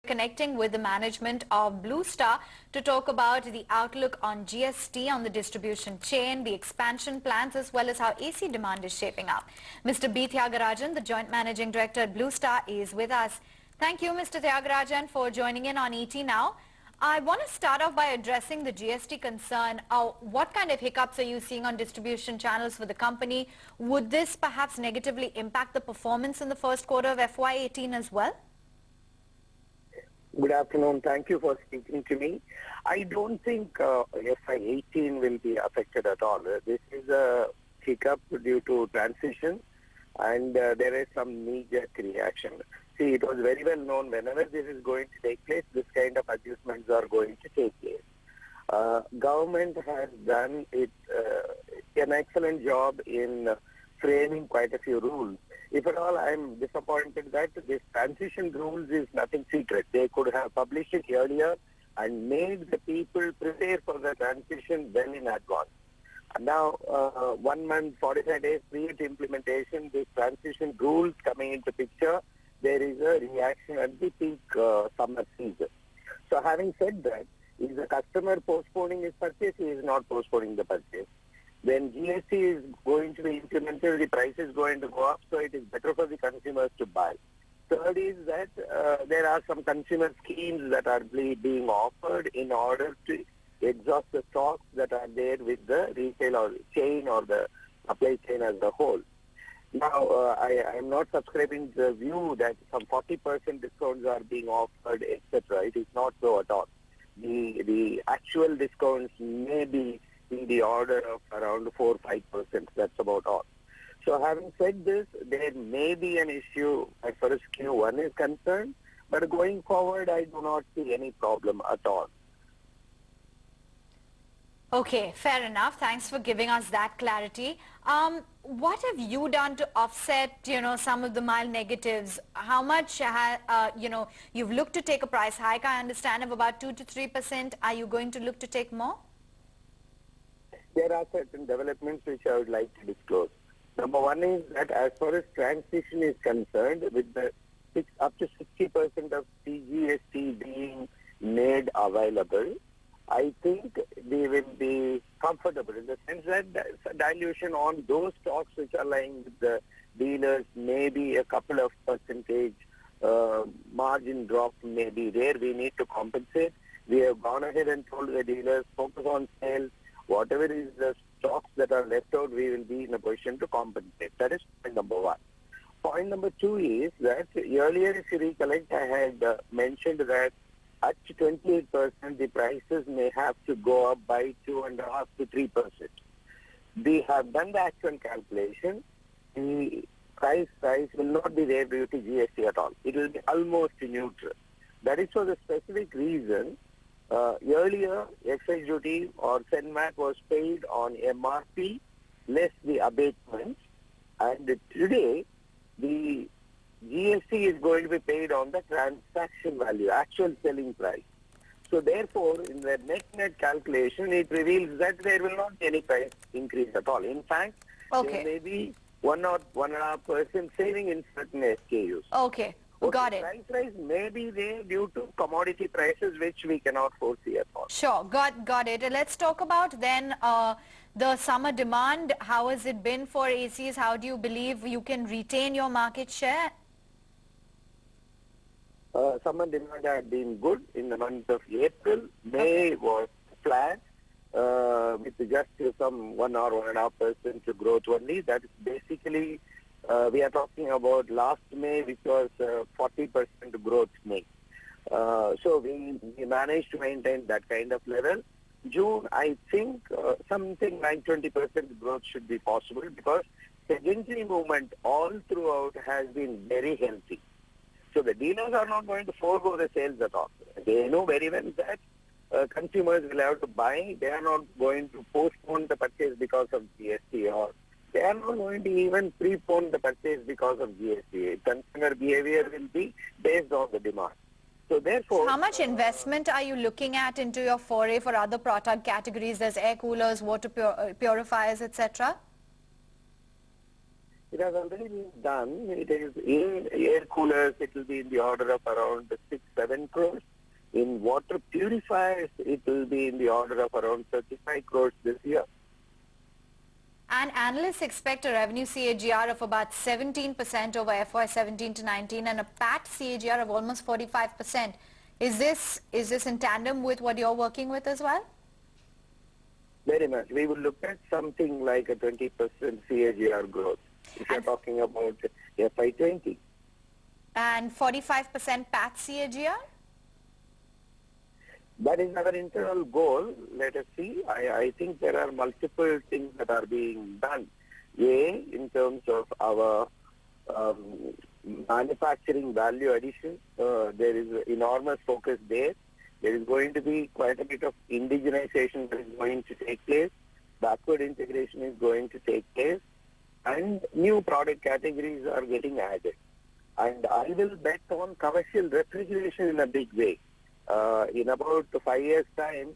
Connecting with the management of Blue Star to talk about the outlook on GST on the distribution chain, the expansion plans, as well as how AC demand is shaping up. Mr. B. Thiagarajan, the Joint Managing Director at Blue Star, is with us. Thank you, Mr. Thiagarajan, for joining in on ET Now. I want to start off by addressing the GST concern. What kind of hiccups are you seeing on distribution channels for the company? Would this perhaps negatively impact the performance in the first quarter of FY18 as well? Good afternoon. Thank you for speaking to me. I don't think FY18 will be affected at all. This is a hiccup due to transition, and there is some knee-jerk reaction. See, it was very well known whenever this is going to take place, this kind of adjustments are going to take place. Government has done an excellent job in framing quite a few rules. If at all, I am disappointed that this transition rules is nothing secret. They could have published it earlier and made the people prepare for the transition well in advance. Now, 1 month, 45 days prior to implementation, this transition rules coming into picture, there is a reaction at the peak summer season. So having said that, is the customer postponing his purchase? He is not postponing the purchase. When GST is going to be implemented, the price is going to go up, so it is better for the consumers to buy. Third is that there are some consumer schemes that are being offered in order to exhaust the stocks that are there with the retail or chain or the supply chain as a whole. Now, I am not subscribing to the view that some 40% discounts are being offered, etc. It is not so at all. The actual discounts may be in the order of around 4-5%. That's about all. So having said this, there may be an issue as far as Q1 is concerned, but going forward, I do not see any problem at all. Okay, fair enough. Thanks for giving us that clarity. What have you done to offset, some of the mild negatives? How much, you've looked to take a price hike, I understand, of about 2 to 3%. Are you going to look to take more? There are certain developments which I would like to disclose. Number one is that as far as transition is concerned, with the up to 60% of CGST being made available, I think they will be comfortable in the sense that dilution on those stocks which are lying with the dealers, maybe a couple of percentage margin drop may be there. We need to compensate. We have gone ahead and told the dealers, focus on sales. Whatever is the stocks that are left out, we will be in a position to compensate. That is point number one. Point number two is that earlier, if you recollect, I had mentioned that at 28%, the prices may have to go up by 2.5 to 3%. We have done the actual calculation. The price will not be there due to GST at all. It will be almost neutral. That is for the specific reason. Earlier, excise duty or SENMAT was paid on MRP less the abatements, and today the GST is going to be paid on the transaction value, actual selling price. So therefore, in the net calculation, it reveals that there will not be any price increase at all. In fact, there may be 1 or 1.5% saving in certain SKUs. Okay. Got it. Price rise may be there due to commodity prices, which we cannot foresee at all. Sure, got it. Let's talk about then the summer demand. How has it been for ACs? How do you believe you can retain your market share? Summer demand had been good in the month of April. May was flat with just some 1 or 1.5% growth only. That is basically. We are talking about last May, which was 40% growth May. So we managed to maintain that kind of level. June, I think something like 20% growth should be possible because secondary movement all throughout has been very healthy. So the dealers are not going to forego the sales at all. They know very well that consumers will have to buy. They are not going to postpone the purchase because of GST, or they are not going to even prepone the purchase because of GST. Consumer behavior will be based on the demand. So therefore, how much investment are you looking at into your foray for other product categories? There's air coolers, water purifiers, etc. It has already been done. It is in air coolers, it will be in the order of around 6-7 crores. In water purifiers, it will be in the order of around 35 crores this year. And analysts expect a revenue CAGR of about 17% over FY17 to 19 and a PAT CAGR of almost 45%. Is this in tandem with what you're working with as well? Very much. We will look at something like a 20% CAGR growth if you're talking about FY20. And 45% PAT CAGR? That is our internal goal. Let us see. I think there are multiple things that are being done. In terms of our manufacturing value addition, there is enormous focus there. There is going to be quite a bit of indigenization that is going to take place. Backward integration is going to take place. And new product categories are getting added. And I will bet on commercial refrigeration in a big way. In about 5 years' time,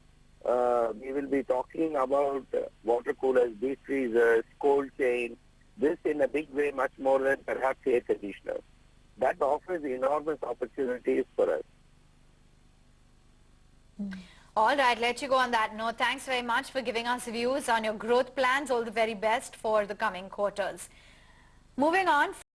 we will be talking about water coolers, deep freezers, cold chain, this in a big way, much more than perhaps air conditioners. That offers enormous opportunities for us. All right, let you go on that note. Thanks very much for giving us views on your growth plans. All the very best for the coming quarters. Moving on.